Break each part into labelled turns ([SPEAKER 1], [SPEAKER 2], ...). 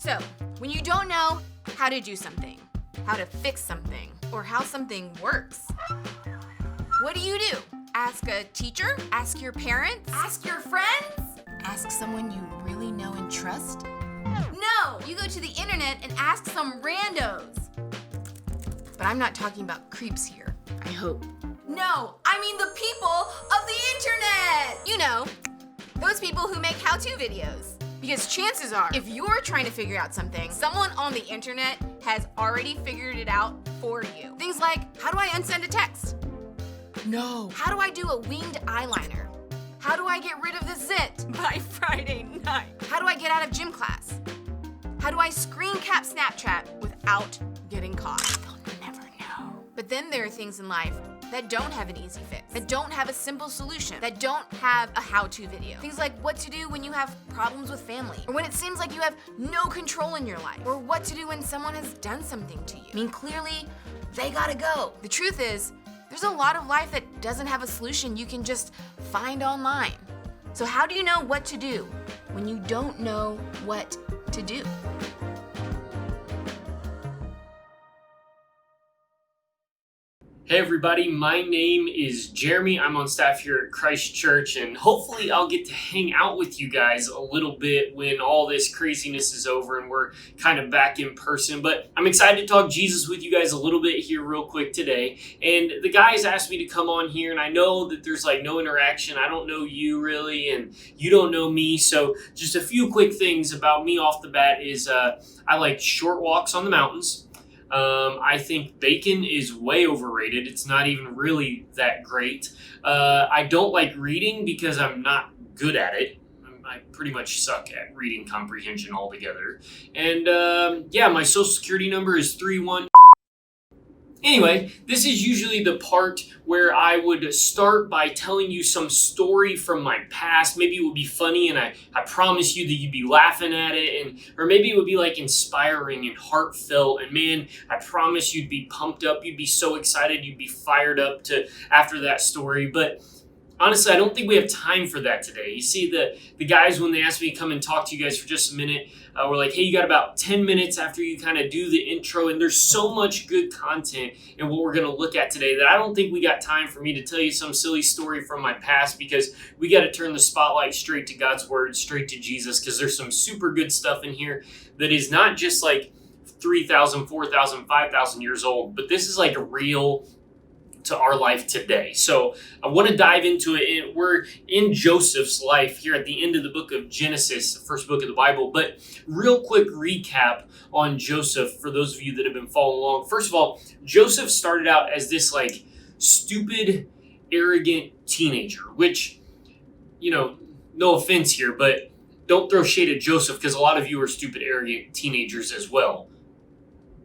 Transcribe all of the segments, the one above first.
[SPEAKER 1] So, when you don't know how to do something, how to fix something, or how something works, what do? Ask a teacher? Ask your parents? Ask your friends? Ask someone you really know and trust? No! You go to the internet and ask some randos. But I'm not talking about creeps here, I hope. No, I mean the people of the internet! You know, those people who make how-to videos. Because chances are, if you're trying to figure out something, someone on the internet has already figured it out for you. Things like, how do I unsend a text? No. How do I do a winged eyeliner? How do I get rid of the zit by Friday night? How do I get out of gym class? How do I screen cap Snapchat without getting caught? They'll never know. But then there are things in life that don't have an easy fix, that don't have a simple solution, that don't have a how-to video. Things like what to do when you have problems with family, or when it seems like you have no control in your life, or what to do when someone has done something to you. I mean, clearly, they gotta go. The truth is, there's a lot of life that doesn't have a solution you can just find online. So how do you know what to do when you don't know what to do?
[SPEAKER 2] Hey everybody, my name is Jeremy. I'm on staff here at Christ Church, and hopefully I'll get to hang out with you guys a little bit when all this craziness is over and we're kind of back in person. But I'm excited to talk Jesus with you guys a little bit here real quick today. And the guys asked me to come on here, and I know that there's like no interaction. I don't know you really, and you don't know me. So just a few quick things about me off the bat is I like short walks on the mountains. I think bacon is way overrated. It's not even really that great. I don't like reading because I'm not good at it. I pretty much suck at reading comprehension altogether. And my social security number is 31. Anyway, this is usually the part where I would start by telling you some story from my past. Maybe it would be funny and I promise you that you'd be laughing at it. Or maybe it would be like inspiring and heartfelt. And man, I promise you'd be pumped up. You'd be so excited. You'd be fired up to after that story. But honestly, I don't think we have time for that today. You see, the guys, when they asked me to come and talk to you guys for just a minute, we're like, hey, you got about 10 minutes after you kind of do the intro, and there's so much good content in what we're going to look at today that I don't think we got time for me to tell you some silly story from my past, because we got to turn the spotlight straight to God's Word, straight to Jesus, because there's some super good stuff in here that is not just like 3,000, 4,000, 5,000 years old, but this is like real to our life today. So I want to dive into it. We're in Joseph's life here at the end of the book of Genesis, the first book of the Bible. But real quick recap on Joseph for those of you that have been following along. First of all, Joseph started out as this like stupid, arrogant teenager, which, you know, no offense here, but don't throw shade at Joseph because a lot of you are stupid, arrogant teenagers as well,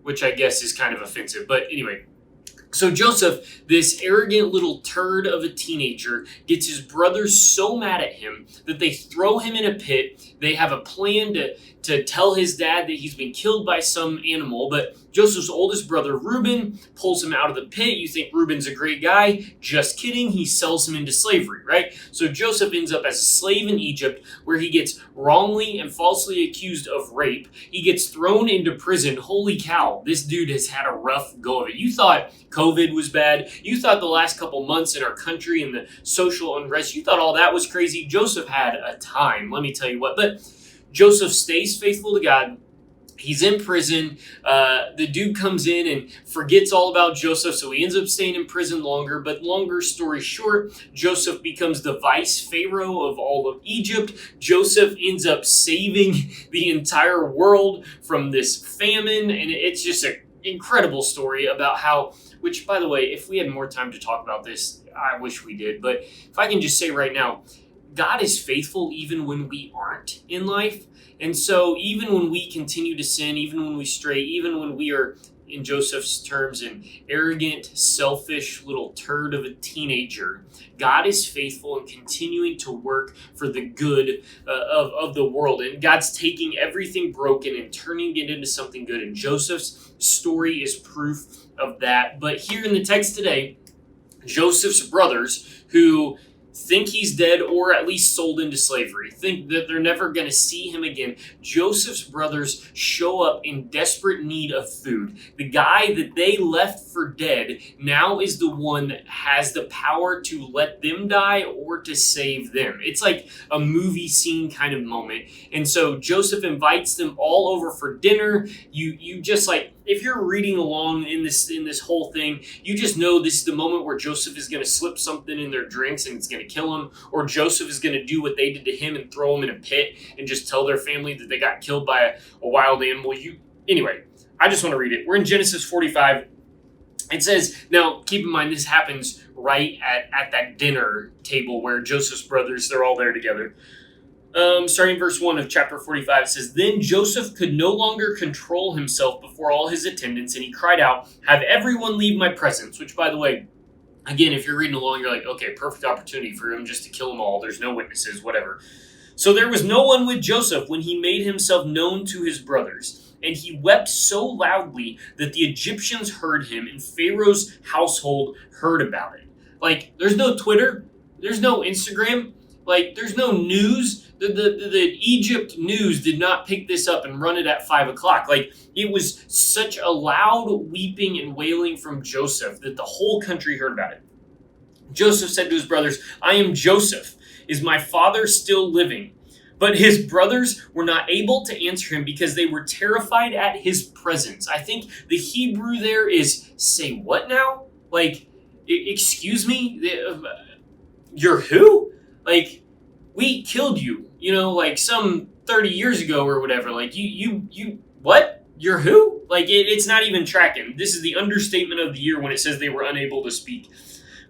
[SPEAKER 2] which I guess is kind of offensive. But anyway, so Joseph, this arrogant little turd of a teenager, gets his brothers so mad at him that they throw him in a pit. They have a plan to tell his dad that he's been killed by some animal, but Joseph's oldest brother, Reuben, pulls him out of the pit. You think Reuben's a great guy. Just kidding. He sells him into slavery, right? So Joseph ends up as a slave in Egypt, where he gets wrongly and falsely accused of rape. He gets thrown into prison. Holy cow, this dude has had a rough go of it. You thought COVID was bad. You thought the last couple months in our country and the social unrest, you thought all that was crazy. Joseph had a time, let me tell you what. But Joseph stays faithful to God. He's in prison. The dude comes in and forgets all about Joseph, so he ends up staying in prison longer. But longer story short, Joseph becomes the vice pharaoh of all of Egypt. Joseph ends up saving the entire world from this famine, and it's just an incredible story about how, which, by the way, if we had more time to talk about this, I wish we did. But if I can just say right now, God is faithful even when we aren't in life. And so even when we continue to sin, even when we stray, even when we are, in Joseph's terms, an arrogant, selfish little turd of a teenager, God is faithful and continuing to work for the good of the world. And God's taking everything broken and turning it into something good. And Joseph's story is proof of that. But here in the text today, Joseph's brothers, who think he's dead or at least sold into slavery, think that they're never going to see him again. Joseph's brothers show up in desperate need of food. The guy that they left for dead now is the one that has the power to let them die or to save them. It's like a movie scene kind of moment. And so Joseph invites them all over for dinner. You just like, if you're reading along in this whole thing, you just know this is the moment where Joseph is going to slip something in their drinks and it's going to kill him, or Joseph is going to do what they did to him and throw him in a pit and just tell their family that they got killed by a wild animal. Anyway, I just want to read it. We're in Genesis 45. It says, now keep in mind this happens right at that dinner table where Joseph's brothers, they're all there together. Starting verse 1 of chapter 45, it says, Then Joseph could no longer control himself before all his attendants, and he cried out, Have everyone leave my presence. Which, by the way, again, if you're reading along, you're like, okay, perfect opportunity for him just to kill them all. There's no witnesses, whatever. So there was no one with Joseph when he made himself known to his brothers. And he wept so loudly that the Egyptians heard him, and Pharaoh's household heard about it. Like, there's no Twitter. There's no Instagram. Like, there's no news. The Egypt news did not pick this up and run it at 5 o'clock. Like, it was such a loud weeping and wailing from Joseph that the whole country heard about it. Joseph said to his brothers, I am Joseph. Is my father still living? But his brothers were not able to answer him because they were terrified at his presence. I think the Hebrew there is, say what now? Like, excuse me? You're who? Like, we killed you, like some 30 years ago or whatever. Like, you, what? You're who? Like, it's not even tracking. This is the understatement of the year when it says they were unable to speak.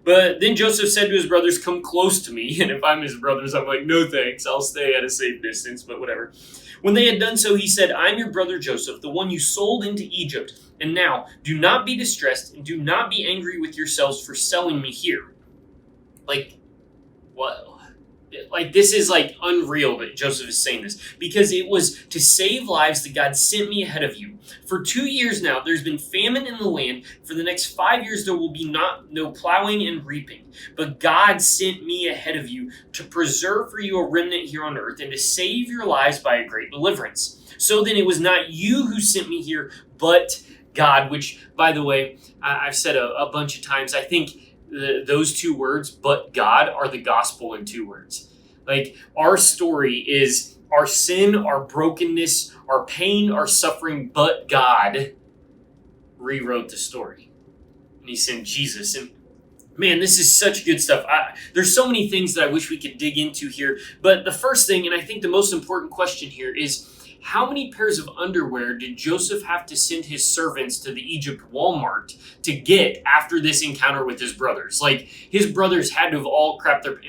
[SPEAKER 2] But then Joseph said to his brothers, Come close to me. And if I'm his brothers, I'm like, no thanks. I'll stay at a safe distance, but whatever. When they had done so, he said, I'm your brother Joseph, the one you sold into Egypt. And now, do not be distressed and do not be angry with yourselves for selling me here. Like, what? Like, this is like unreal that Joseph is saying this, because it was to save lives that God sent me ahead of you. For 2 years now, there's been famine in the land. For the next 5 years, there will be no plowing and reaping. But God sent me ahead of you to preserve for you a remnant here on earth and to save your lives by a great deliverance. So then it was not you who sent me here, but God, which, by the way, I've said a bunch of times, I think those two words, but God, are the gospel in 2 words. Like, our story is our sin, our brokenness, our pain, our suffering, but God rewrote the story. And he sent Jesus. And man, this is such good stuff. There's so many things that I wish we could dig into here. But the first thing, and I think the most important question here, is how many pairs of underwear did Joseph have to send his servants to the Egypt Walmart to get after this encounter with his brothers? Like, his brothers had to have all crapped their...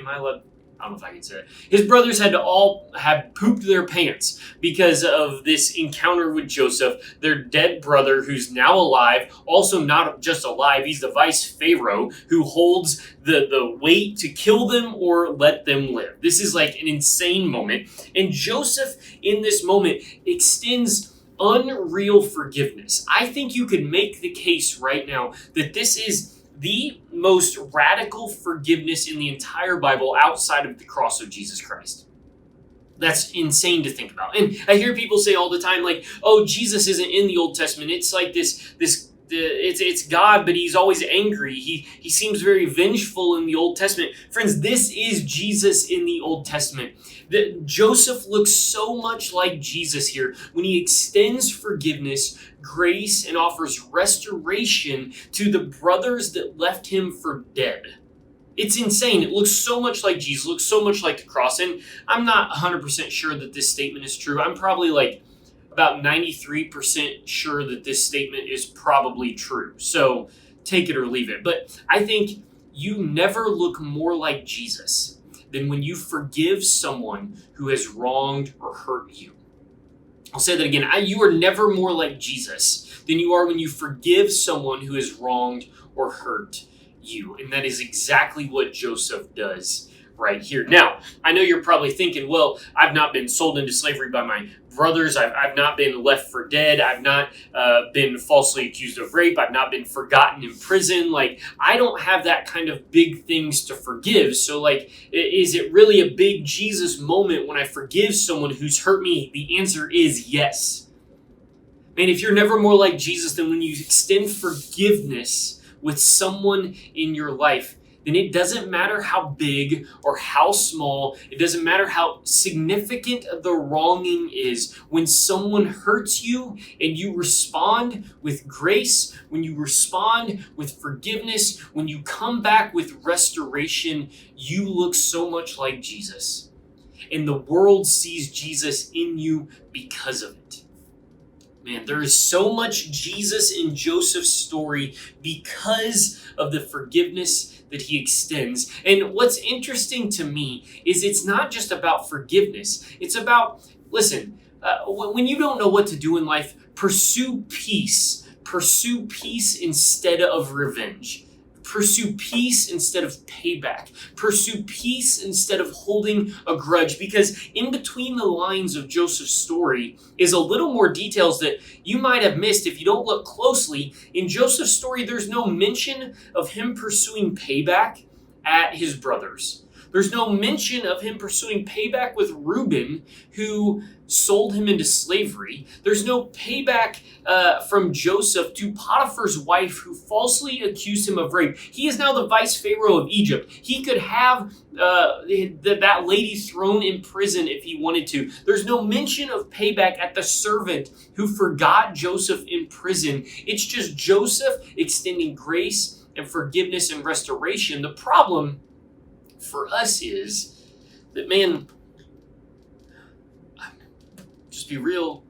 [SPEAKER 2] I don't know if I can say it. His brothers had to all have pooped their pants because of this encounter with Joseph, their dead brother who's now alive. Also not just alive, he's the vice pharaoh who holds the weight to kill them or let them live. This is like an insane moment. And Joseph in this moment extends unreal forgiveness. I think you could make the case right now that this is the most radical forgiveness in the entire Bible outside of the cross of Jesus Christ. That's insane to think about. And I hear people say all the time, like, oh, Jesus isn't in the Old Testament. It's like it's God, but he's always angry. He seems very vengeful in the Old Testament. Friends, this is Jesus in the Old Testament. Joseph looks so much like Jesus here when he extends forgiveness, grace, and offers restoration to the brothers that left him for dead. It's insane. It looks so much like Jesus, looks so much like the cross. And I'm not 100% sure that this statement is true. I'm probably like about 93% sure that this statement is probably true. So take it or leave it. But I think you never look more like Jesus than when you forgive someone who has wronged or hurt you. I'll say that again. You are never more like Jesus than you are when you forgive someone who has wronged or hurt you. And that is exactly what Joseph does right here. Now, I know you're probably thinking, well, I've not been sold into slavery by my brothers. I've not been left for dead. I've not been falsely accused of rape. I've not been forgotten in prison. Like, I don't have that kind of big things to forgive. So, like, is it really a big Jesus moment when I forgive someone who's hurt me? The answer is yes. Man, if you're never more like Jesus than when you extend forgiveness with someone in your life, then it doesn't matter how big or how small, it doesn't matter how significant the wronging is. When someone hurts you and you respond with grace, when you respond with forgiveness, when you come back with restoration, you look so much like Jesus. And the world sees Jesus in you because of it. Man, there is so much Jesus in Joseph's story because of the forgiveness that he extends. And what's interesting to me is it's not just about forgiveness. It's about, listen, when you don't know what to do in life, pursue peace. Pursue peace instead of revenge. Pursue peace instead of payback. Pursue peace instead of holding a grudge. Because in between the lines of Joseph's story is a little more details that you might have missed if you don't look closely. In Joseph's story, there's no mention of him pursuing payback at his brothers. There's no mention of him pursuing payback with Reuben, who sold him into slavery. There's no payback from Joseph to Potiphar's wife, who falsely accused him of rape. He is now the vice pharaoh of Egypt. He could have that lady thrown in prison if he wanted to. There's no mention of payback at the servant who forgot Joseph in prison. It's just Joseph extending grace and forgiveness and restoration. The problem for us is that, man, just be real,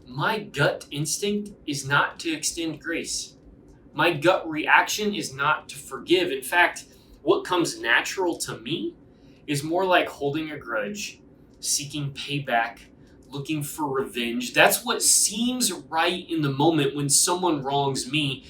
[SPEAKER 2] my gut instinct is not to extend grace. My gut reaction is not to forgive. In fact, what comes natural to me is more like holding a grudge, seeking payback, looking for revenge. That's what seems right in the moment when someone wrongs me.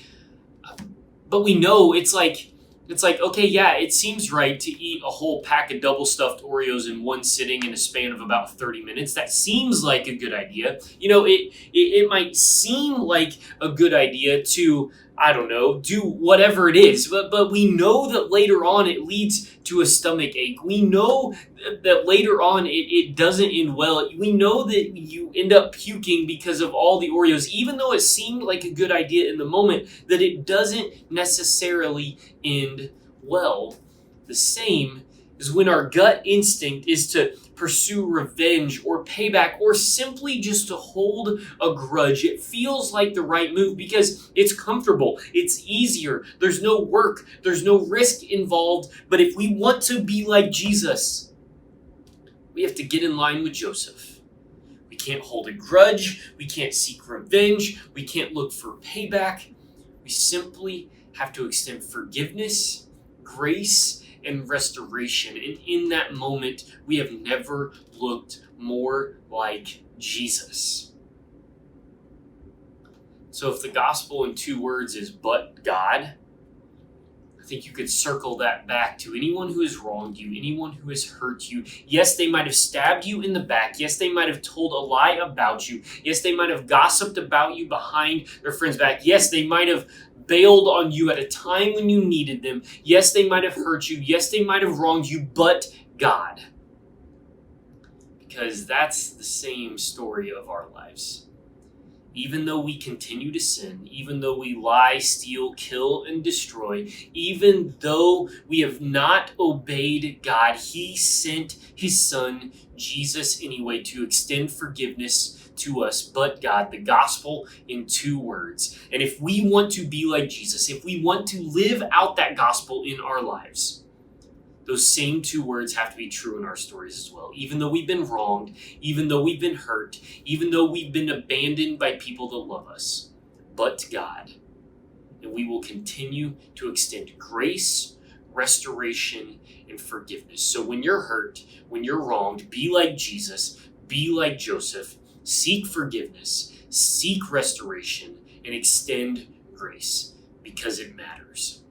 [SPEAKER 2] But we know it's like, okay, yeah, it seems right to eat a whole pack of double stuffed Oreos in one sitting in a span of about 30 minutes. That seems like a good idea. You know, it might seem like a good idea to, I don't know, do whatever it is. But we know that later on it leads to a stomach ache. We know that later on it doesn't end well. We know that you end up puking because of all the Oreos, even though it seemed like a good idea in the moment, that it doesn't necessarily end well. The same is when our gut instinct is to pursue revenge or payback or simply just to hold a grudge. It feels like the right move because it's comfortable, it's easier, there's no work, there's no risk involved. But if we want to be like Jesus, we have to get in line with Joseph. We can't hold a grudge, we can't seek revenge, we can't look for payback. We simply have to extend forgiveness, grace, and restoration. And in that moment, we have never looked more like Jesus. So if the gospel in 2 words is but God, I think you could circle that back to anyone who has wronged you, anyone who has hurt you. Yes, they might have stabbed you in the back. Yes, they might have told a lie about you. Yes, they might have gossiped about you behind their friend's back. Yes, they might have bailed on you at a time when you needed them. Yes, they might have hurt you. Yes, they might have wronged you, but God. Because that's the same story of our lives. Even though we continue to sin, even though we lie, steal, kill, and destroy, even though we have not obeyed God, He sent His Son, Jesus, anyway, to extend forgiveness to us, but God. The gospel in 2 words. And if we want to be like Jesus, if we want to live out that gospel in our lives, those same 2 words have to be true in our stories as well. Even though we've been wronged, even though we've been hurt, even though we've been abandoned by people that love us, but God. And we will continue to extend grace, restoration, and forgiveness. So when you're hurt, when you're wronged, be like Jesus, be like Joseph, seek forgiveness, seek restoration, and extend grace because it matters.